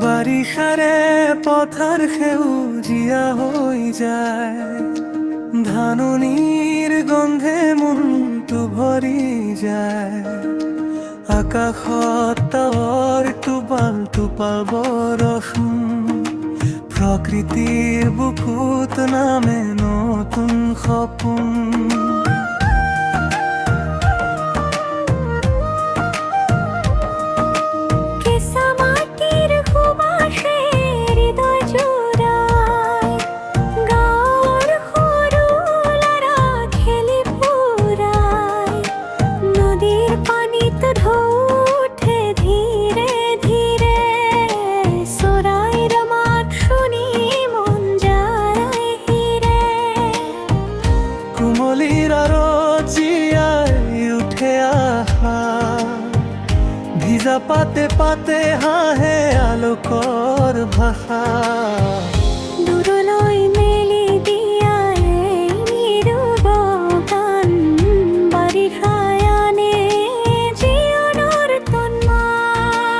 বাৰিষাৰে পথাৰ সেউজীয়া হৈ যায়, ধাননিৰ গন্ধে মনটো ভৰি যায়। আকাশত তাৱৰ টোপাল টোপাল বৰষুণ, প্ৰকৃতিৰ বুকুত নামে নতুন সপোন। কুমলীৰ জীয়াই উঠে আশা, ভিজা পাতে পাতে হাঁহে আলোকৰ ভাষা। দূৰলৈ মেলি দিয়া এই নিৰুব গান, বাৰিষাই আনে জীৱনৰ তন্মান।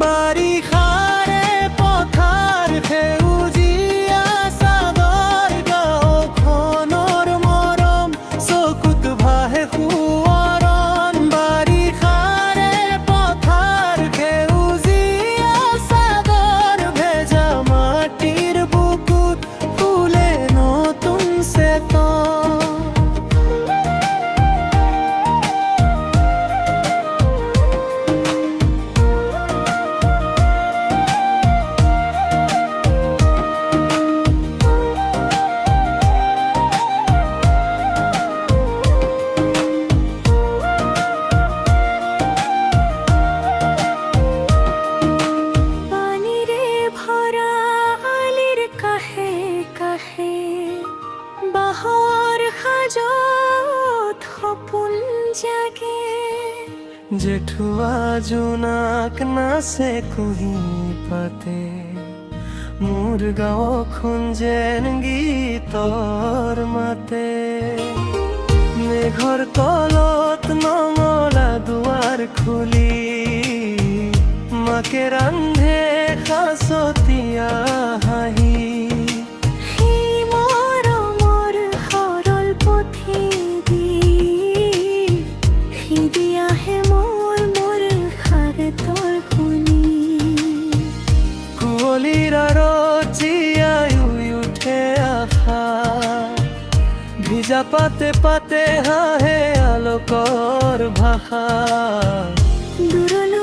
বাৰিষাৰে পথাৰ সেউজীয়া চাদৰ, গাঁওখনৰ মৰম চকুত ভাহে সোঁৱৰণ। বাৰিষাৰে পথাৰ সেউজীয়া চাদৰ, ভেজা মাটিৰ বুকুত ফুলে নতুন চেতন। বাহৰ সাজত সপোন জাগে, জেঠুৱা জোনাক নাচে কুহি পাতে, মোৰ গাঁওখন যেন গীতৰ মাতে। মেঘৰ তলত নঙলা দুৱাৰ খুলি, মাকে ৰান্ধে সাঁচতীয়া হাঁহি। কুঁৱলীৰ জীয়াই উঠে আশা, ভিজা পাতে পাতে হাঁহে আলোকৰ ভাষা। দূৰলৈ